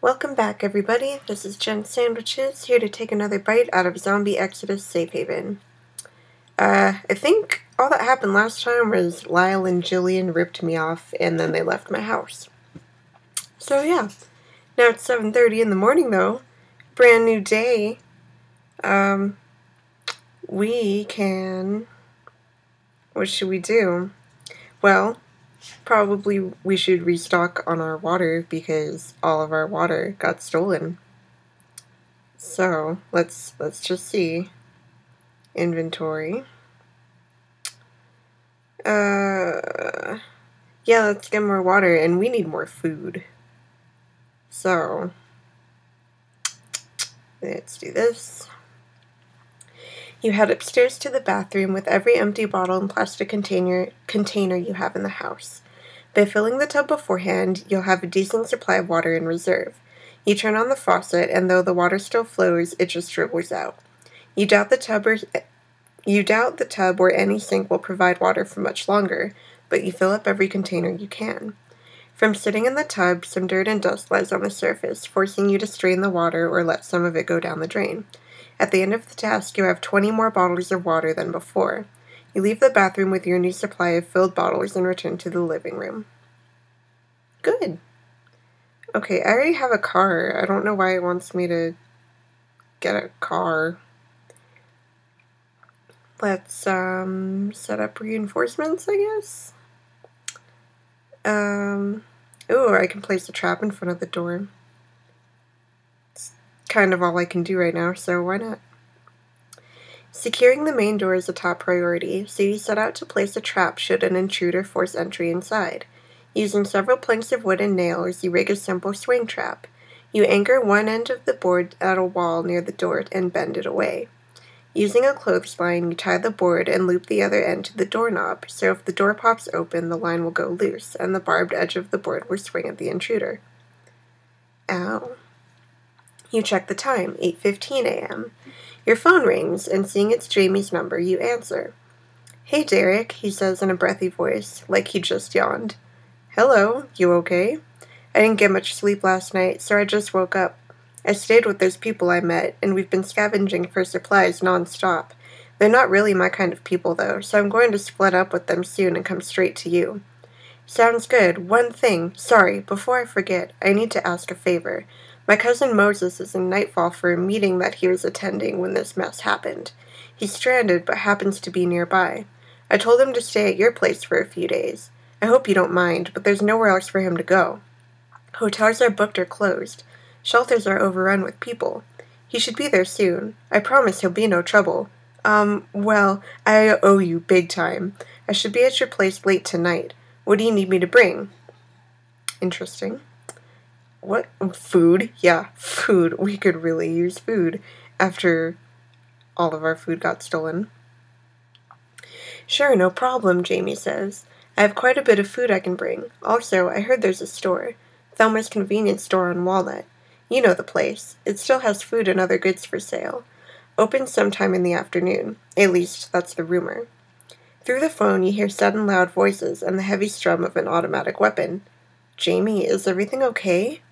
Welcome back, everybody. This is JenSandwiches, here to take another bite out of Zombie Exodus Safe Haven. I think all that happened last time was Lyle and Jillian ripped me off, and then they left my house. So yeah, now it's 7:30 in the morning, though. Brand new day. We can... What should we do? Well, probably we should restock on our water because all of our water got stolen. So, let's just see. Inventory. Yeah, let's get more water, and we need more food. So, let's do this. You head upstairs to the bathroom with every empty bottle and plastic container you have in the house. By filling the tub beforehand, you'll have a decent supply of water in reserve. You turn on the faucet, and though the water still flows, it just dribbles out. You doubt the tub or any sink will provide water for much longer, but you fill up every container you can. From sitting in the tub, some dirt and dust lies on the surface, forcing you to strain the water or let some of it go down the drain. At the end of the task, you have 20 more bottles of water than before. You leave the bathroom with your new supply of filled bottles and return to the living room. Good. Okay, I already have a car. I don't know why it wants me to get a car. Let's, set up reinforcements, I guess? Oh, I can place a trap in front of the door. It's kind of all I can do right now, so why not? Securing the main door is a top priority, so you set out to place a trap should an intruder force entry inside. Using several planks of wood and nails, you rig a simple swing trap. You anchor one end of the board at a wall near the door and bend it away. Using a clothesline, you tie the board and loop the other end to the doorknob, so if the door pops open, the line will go loose, and the barbed edge of the board will swing at the intruder. Ow. You check the time, 8:15 a.m. Your phone rings, and seeing it's Jamie's number, you answer. "Hey, Derek," he says in a breathy voice, like he just yawned. "Hello, you okay? I didn't get much sleep last night, so I just woke up. I stayed with those people I met, and we've been scavenging for supplies non-stop. They're not really my kind of people, though, so I'm going to split up with them soon and come straight to you." "Sounds good. One thing. Sorry, before I forget, I need to ask a favor. My cousin Moses is in Nightfall for a meeting that he was attending when this mess happened. He's stranded, but happens to be nearby. I told him to stay at your place for a few days. I hope you don't mind, but there's nowhere else for him to go. Hotels are booked or closed. Shelters are overrun with people. He should be there soon. I promise he'll be no trouble. Well, I owe you big time. I should be at your place late tonight. What do you need me to bring?" Interesting. What? Food? Yeah, food. We could really use food after all of our food got stolen. "Sure, no problem," Jamie says. "I have quite a bit of food I can bring. Also, I heard there's a store. Thelma's convenience store on Walnut. You know the place. It still has food and other goods for sale. Open sometime in the afternoon. At least, that's the rumor." Through the phone, you hear sudden loud voices and the heavy strum of an automatic weapon. "Jamie, is everything okay?"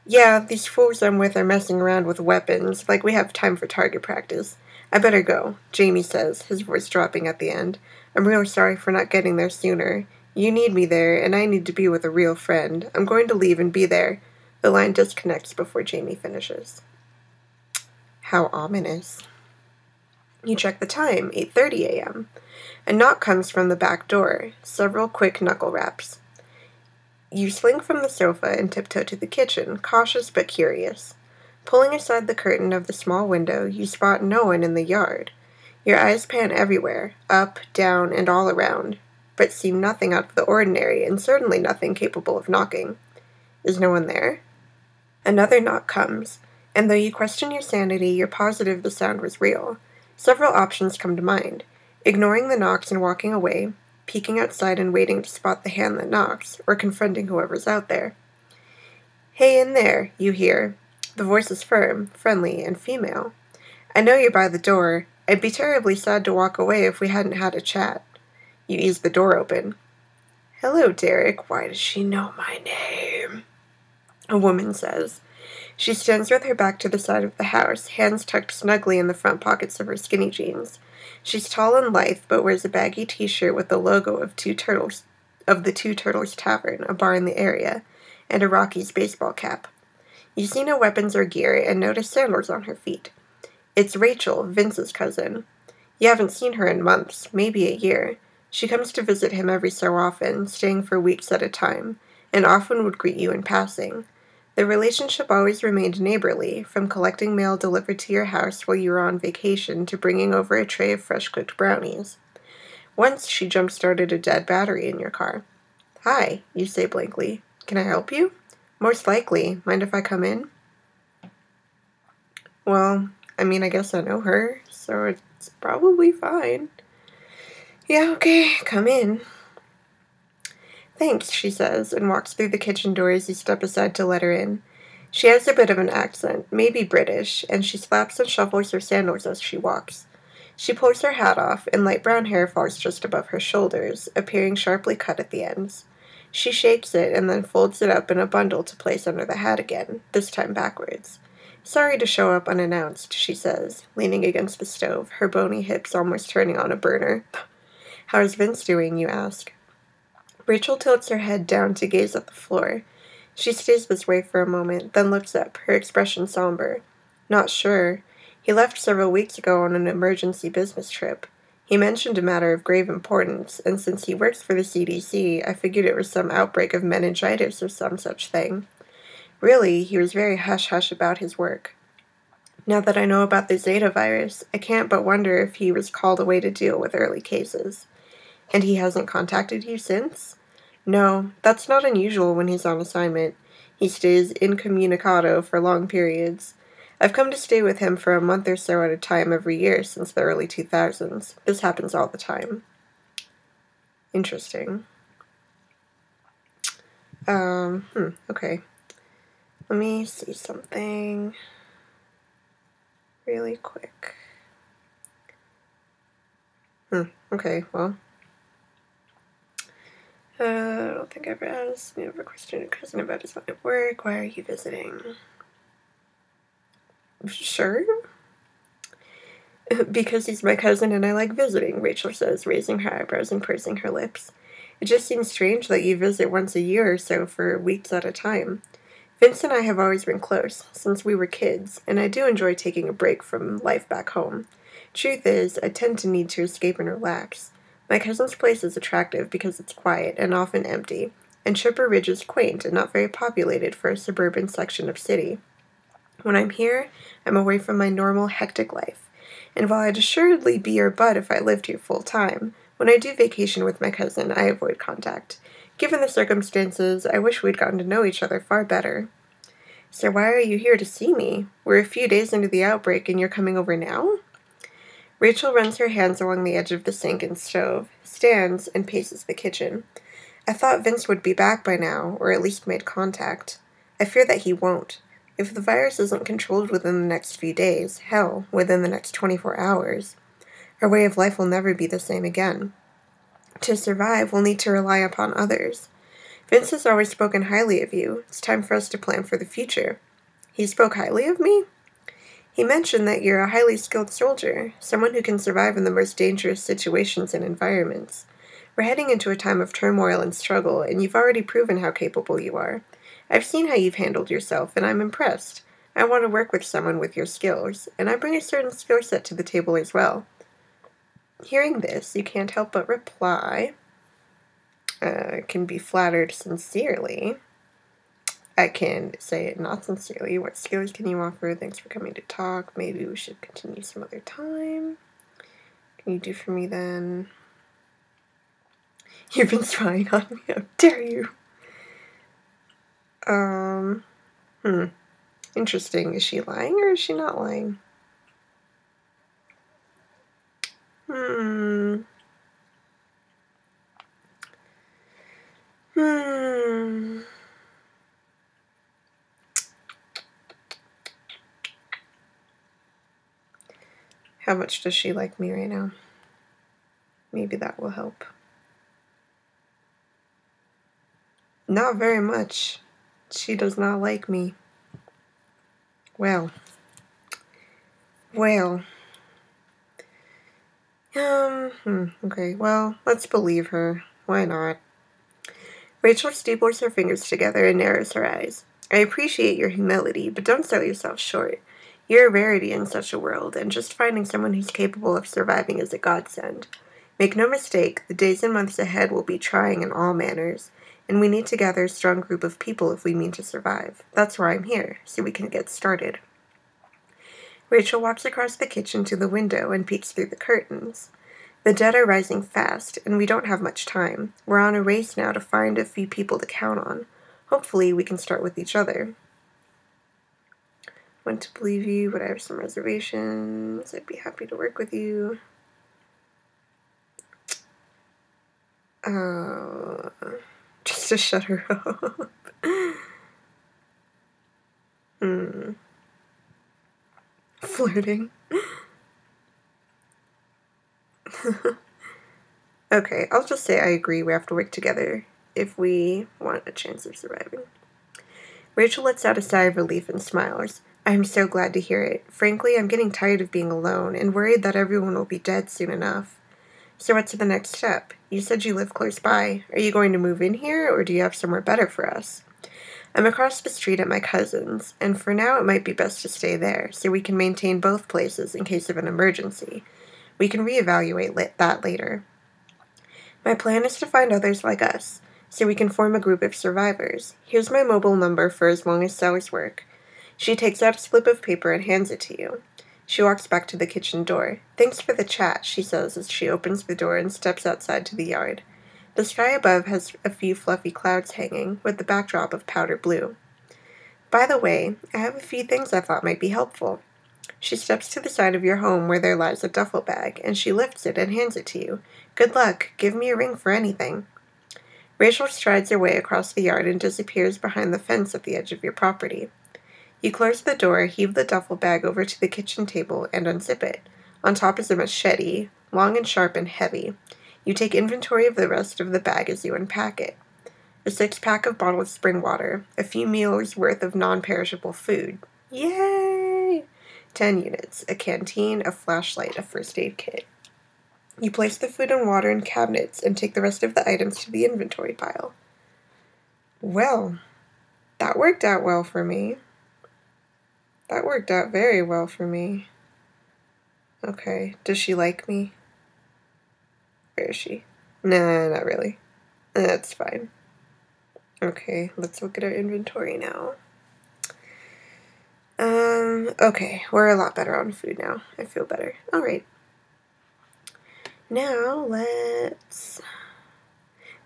"Yeah, these fools I'm with are messing around with weapons, like we have time for target practice. I better go," Jamie says, his voice dropping at the end. "I'm real sorry for not getting there sooner. You need me there, and I need to be with a real friend. I'm going to leave and be there." The line disconnects before Jamie finishes. How ominous. You check the time, 8:30 a.m. A knock comes from the back door, several quick knuckle raps. You slink from the sofa and tiptoe to the kitchen, cautious but curious. Pulling aside the curtain of the small window, you spot no one in the yard. Your eyes pan everywhere, up, down, and all around, but see nothing out of the ordinary, and certainly nothing capable of knocking. Is no one there? Another knock comes, and though you question your sanity, you're positive the sound was real. Several options come to mind: ignoring the knocks and walking away, peeking outside and waiting to spot the hand that knocks, or confronting whoever's out there. "Hey, in there," you hear. The voice is firm, friendly, and female. "I know you're by the door. I'd be terribly sad to walk away if we hadn't had a chat." You ease the door open. "Hello, Derek. Why does she know my name?" a woman says. She stands with her back to the side of the house, hands tucked snugly in the front pockets of her skinny jeans. She's tall and lithe, but wears a baggy t-shirt with the logo of the Two Turtles Tavern, a bar in the area, and a Rockies baseball cap. You see no weapons or gear, and notice sandals on her feet. It's Rachel, Vince's cousin. You haven't seen her in months, maybe a year. She comes to visit him every so often, staying for weeks at a time, and often would greet you in passing. The relationship always remained neighborly, from collecting mail delivered to your house while you were on vacation to bringing over a tray of fresh-cooked brownies. Once she jump-started a dead battery in your car. "Hi," you say blankly. "Can I help you?" "Most likely. Mind if I come in?" "Well, I guess I know her, so it's probably fine." "Yeah, okay, come in." "Thanks," she says, and walks through the kitchen door as you step aside to let her in. She has a bit of an accent, maybe British, and she slaps and shuffles her sandals as she walks. She pulls her hat off, and light brown hair falls just above her shoulders, appearing sharply cut at the ends. She shakes it and then folds it up in a bundle to place under the hat again, this time backwards. "Sorry to show up unannounced," she says, leaning against the stove, her bony hips almost turning on a burner. "How's Vince doing?" you ask. Rachel tilts her head down to gaze at the floor. She stays this way for a moment, then looks up, her expression somber. "Not sure. He left several weeks ago on an emergency business trip. He mentioned a matter of grave importance, and since he works for the CDC, I figured it was some outbreak of meningitis or some such thing. Really, he was very hush-hush about his work. Now that I know about the Zeta virus, I can't but wonder if he was called away to deal with early cases." "And he hasn't contacted you since?" "No, that's not unusual when he's on assignment. He stays incommunicado for long periods. I've come to stay with him for a month or so at a time every year since the early 2000s. This happens all the time." Interesting. Okay. Let me see something really quick. Okay, well. I don't think I've ever asked. Never questioned a cousin about his line of work. Why are you visiting? Sure. "Because he's my cousin and I like visiting," Rachel says, raising her eyebrows and pursing her lips. "It just seems strange that you visit once a year or so for weeks at a time. Vince and I have always been close, since we were kids, and I do enjoy taking a break from life back home. Truth is, I tend to need to escape and relax. My cousin's place is attractive because it's quiet and often empty, and Chipper Ridge is quaint and not very populated for a suburban section of city. When I'm here, I'm away from my normal, hectic life. And while I'd assuredly be your bud if I lived here full time, when I do vacation with my cousin, I avoid contact. Given the circumstances, I wish we'd gotten to know each other far better." "So why are you here to see me? We're a few days into the outbreak and you're coming over now?" Rachel runs her hands along the edge of the sink and stove, stands, and paces the kitchen. "I thought Vince would be back by now, or at least made contact. I fear that he won't. If the virus isn't controlled within the next few days, hell, within the next 24 hours, our way of life will never be the same again. To survive, we'll need to rely upon others. Vince has always spoken highly of you. It's time for us to plan for the future." "He spoke highly of me?" "He mentioned that you're a highly skilled soldier, someone who can survive in the most dangerous situations and environments. We're heading into a time of turmoil and struggle, and you've already proven how capable you are. I've seen how you've handled yourself, and I'm impressed. I want to work with someone with your skills, and I bring a certain skill set to the table as well." Hearing this, you can't help but reply, "Can be flattered sincerely." I can say it not sincerely. "What skills can you offer? Thanks for coming to talk. Maybe we should continue some other time. Can you do for me then?" "You've been spying on me. How dare you?" Interesting. Is she lying or is she not lying? Hmm. How much does she like me right now? Maybe that will help. Not very much. She does not like me. Well. Well. Okay, well, let's believe her. Why not? Rachel staples her fingers together and narrows her eyes. I appreciate your humility, but don't sell yourself short. You're a rarity in such a world, and just finding someone who's capable of surviving is a godsend. Make no mistake, the days and months ahead will be trying in all manners, and we need to gather a strong group of people if we mean to survive. That's why I'm here, so we can get started. Rachel walks across the kitchen to the window and peeks through the curtains. The dead are rising fast, and we don't have much time. We're on a race now to find a few people to count on. Hopefully, we can start with each other. Want to believe you, but I have some reservations. I'd be happy to work with you. Just to shut her up. Flirting. Okay, I'll just say I agree we have to work together if we want a chance of surviving. Rachel lets out a sigh of relief and smiles. I'm so glad to hear it. Frankly, I'm getting tired of being alone and worried that everyone will be dead soon enough. So what's the next step? You said you live close by. Are you going to move in here, or do you have somewhere better for us? I'm across the street at my cousin's, and for now it might be best to stay there, so we can maintain both places in case of an emergency. We can reevaluate that later. My plan is to find others like us, so we can form a group of survivors. Here's my mobile number for as long as cells work. She takes out a slip of paper and hands it to you. She walks back to the kitchen door. Thanks for the chat, she says as she opens the door and steps outside to the yard. The sky above has a few fluffy clouds hanging, with the backdrop of powder blue. By the way, I have a few things I thought might be helpful. She steps to the side of your home where there lies a duffel bag, and she lifts it and hands it to you. Good luck. Give me a ring for anything. Rachel strides her way across the yard and disappears behind the fence at the edge of your property. You close the door, heave the duffel bag over to the kitchen table, and unzip it. On top is a machete, long and sharp and heavy. You take inventory of the rest of the bag as you unpack it. A 6-pack of bottled spring water, a few meals worth of non-perishable food. Yay! 10 units, a canteen, a flashlight, a first aid kit. You place the food and water in cabinets and take the rest of the items to the inventory pile. Well, that worked out well for me. That worked out very well for me. Okay, does she like me? Where is she? Nah, not really. That's fine. Okay, let's look at our inventory now. Okay, we're a lot better on food now. I feel better. Alright. Now, there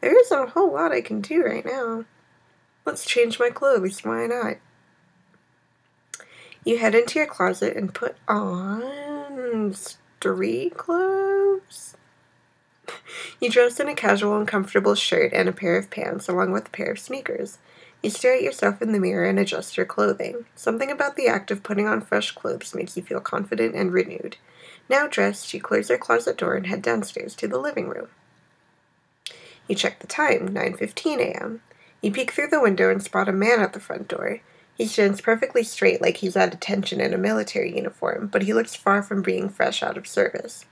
isn't a whole lot I can do right now. Let's change my clothes, why not? You head into your closet and put on street clothes. You dress in a casual and comfortable shirt and a pair of pants, along with a pair of sneakers. You stare at yourself in the mirror and adjust your clothing. Something about the act of putting on fresh clothes makes you feel confident and renewed. Now dressed, you close your closet door and head downstairs to the living room. You check the time, 9:15 a.m. You peek through the window and spot a man at the front door. He stands perfectly straight like he's at attention in a military uniform, but he looks far from being fresh out of service.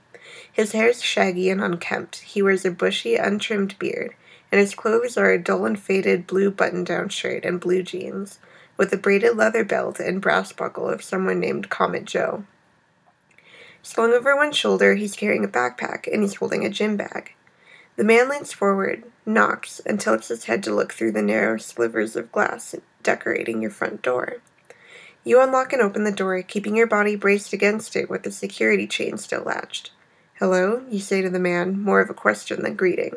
His hair is shaggy and unkempt. He wears a bushy, untrimmed beard, and his clothes are a dull and faded blue button-down shirt and blue jeans, with a braided leather belt and brass buckle of someone named Comet Joe. Slung over one shoulder, he's carrying a backpack, and he's holding a gym bag. The man leans forward, knocks, and tilts his head to look through the narrow slivers of glass decorating your front door. You unlock and open the door, keeping your body braced against it with the security chain still latched. Hello, you say to the man, more of a question than greeting.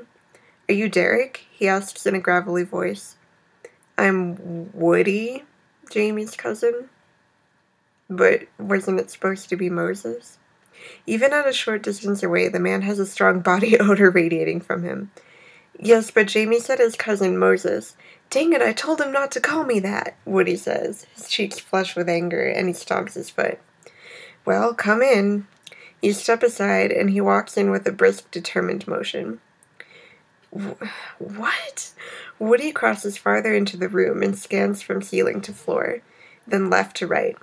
Are you Derek? He asks in a gravelly voice. I'm Woody, Jamie's cousin. But wasn't it supposed to be Moses? Even at a short distance away, the man has a strong body odor radiating from him. Yes, but Jamie said his cousin Moses. Dang it, I told him not to call me that, Woody says. His cheeks flush with anger, and he stomps his foot. Well, come in. You step aside, and he walks in with a brisk, determined motion. What? Woody crosses farther into the room and scans from ceiling to floor, then left to right.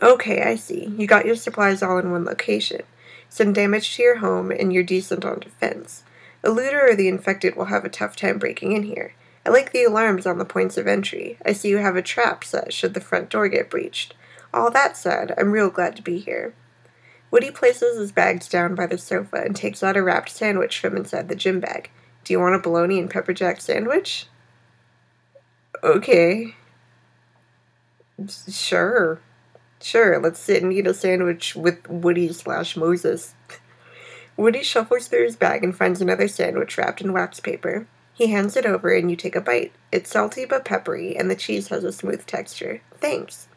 Okay, I see. You got your supplies all in one location. Some damage to your home, and you're decent on defense. A looter or the infected will have a tough time breaking in here. I like the alarms on the points of entry. I see you have a trap set should the front door get breached. All that said, I'm real glad to be here. Woody places his bags down by the sofa and takes out a wrapped sandwich from inside the gym bag. Do you want a bologna and pepper jack sandwich? Okay. Sure. Sure, let's sit and eat a sandwich with Woody/Moses. Woody shuffles through his bag and finds another sandwich wrapped in wax paper. He hands it over and you take a bite. It's salty but peppery, and the cheese has a smooth texture. Thanks.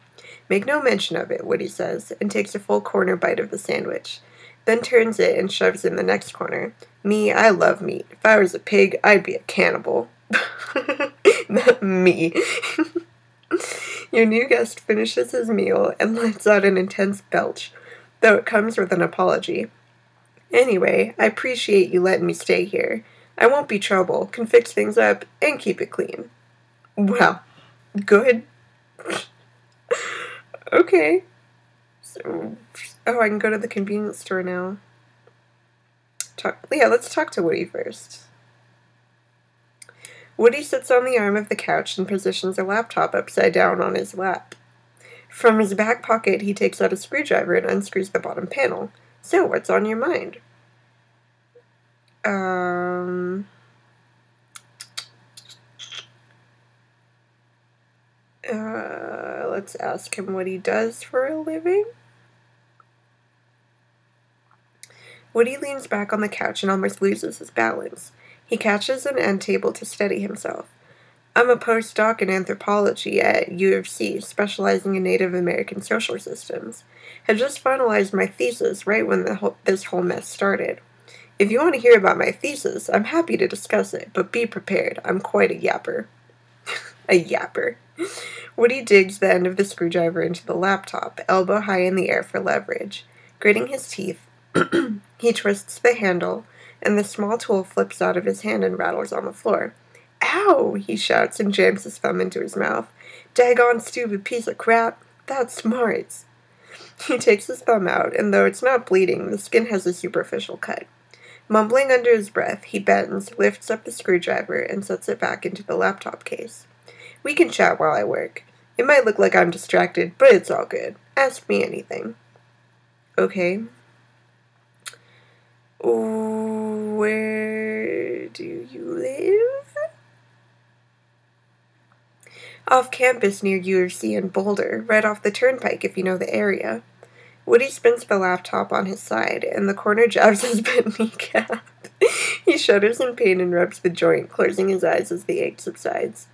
Make no mention of it, Woody says, and takes a full corner bite of the sandwich. Then turns it and shoves in the next corner. Me, I love meat. If I was a pig, I'd be a cannibal. Not me. Your new guest finishes his meal and lets out an intense belch, though it comes with an apology. Anyway, I appreciate you letting me stay here. I won't be trouble, can fix things up, and keep it clean. Well, good. Okay. So, I can go to the convenience store now. Let's talk to Woody first. Woody sits on the arm of the couch and positions a laptop upside down on his lap. From his back pocket, he takes out a screwdriver and unscrews the bottom panel. So, what's on your mind? Let's ask him what he does for a living. Woody leans back on the couch and almost loses his balance. He catches an end table to steady himself. I'm a postdoc in anthropology at U of C, specializing in Native American social systems. Had just finalized my thesis right when this whole mess started. If you want to hear about my thesis, I'm happy to discuss it, but be prepared, I'm quite a yapper. A yapper. Woody digs the end of the screwdriver into the laptop, elbow high in the air for leverage. Gritting his teeth, he twists the handle, and the small tool flips out of his hand and rattles on the floor. Ow! He shouts and jams his thumb into his mouth. Daggone stupid piece of crap. That's smarts. He takes his thumb out, and though it's not bleeding, the skin has a superficial cut. Mumbling under his breath, he bends, lifts up the screwdriver, and sets it back into the laptop case. We can chat while I work. It might look like I'm distracted, but it's all good. Ask me anything. Okay. Where do you live? Off campus near U of C in Boulder, right off the turnpike if you know the area. Woody spins the laptop on his side, and the corner jabs his bent kneecap. He shudders in pain and rubs the joint, closing his eyes as the ache subsides.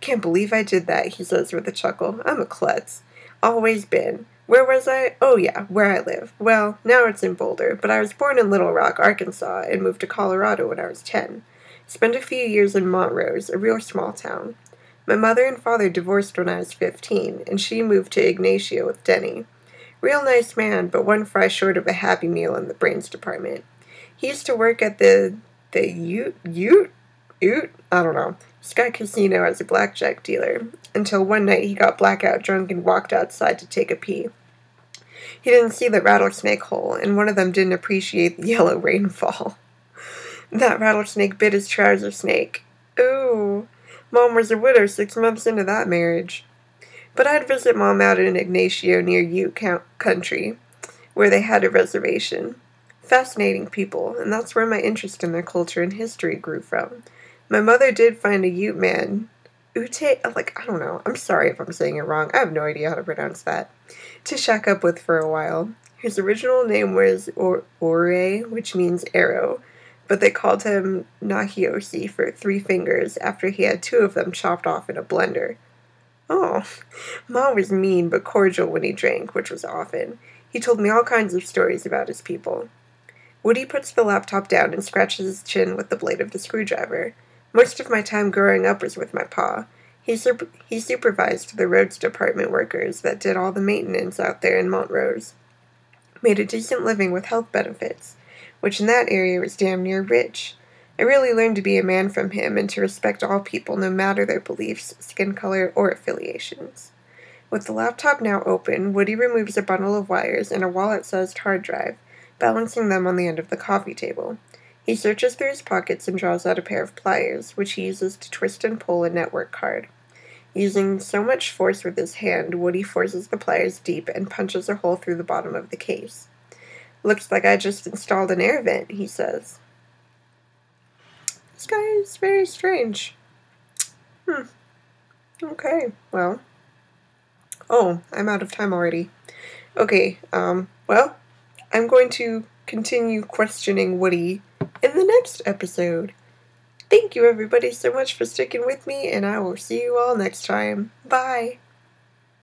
Can't believe I did that, he says with a chuckle. I'm a klutz. Always been. Where was I? Oh yeah, where I live. Well, now it's in Boulder, but I was born in Little Rock, Arkansas, and moved to Colorado when I was 10. Spent a few years in Montrose, a real small town. My mother and father divorced when I was 15, and she moved to Ignacio with Denny. Real nice man, but one fry short of a Happy Meal in the brains department. He used to work at the Ute? I don't know. Sky Casino as a blackjack dealer, until one night he got blackout drunk and walked outside to take a pee. He didn't see the rattlesnake hole, and one of them didn't appreciate the yellow rainfall. That rattlesnake bit his trouser snake. Ooh. Mom was a widow 6 months into that marriage. But I'd visit Mom out in Ignacio near Ute country, where they had a reservation. Fascinating people, and that's where my interest in their culture and history grew from. My mother did find a Ute man, I don't know, I'm sorry if I'm saying it wrong, I have no idea how to pronounce that, to shack up with for a while. His original name was Ore, which means arrow, but they called him Nahiosi for 3 fingers after he had 2 of them chopped off in a blender. Oh, Ma was mean but cordial when he drank, which was often. He told me all kinds of stories about his people. Woody puts the laptop down and scratches his chin with the blade of the screwdriver. Most of my time growing up was with my pa. He supervised the roads department workers that did all the maintenance out there in Montrose. Made a decent living with health benefits, which in that area was damn near rich. I really learned to be a man from him and to respect all people no matter their beliefs, skin color, or affiliations. With the laptop now open, Woody removes a bundle of wires and a wallet-sized hard drive, balancing them on the end of the coffee table. He searches through his pockets and draws out a pair of pliers, which he uses to twist and pull a network card. Using so much force with his hand, Woody forces the pliers deep and punches a hole through the bottom of the case. "Looks like I just installed an air vent," he says. This guy is very strange. Okay, well. Oh, I'm out of time already. Okay, well, I'm going to continue questioning Woody in the next episode. Thank you everybody so much for sticking with me, and I will see you all next time. Bye!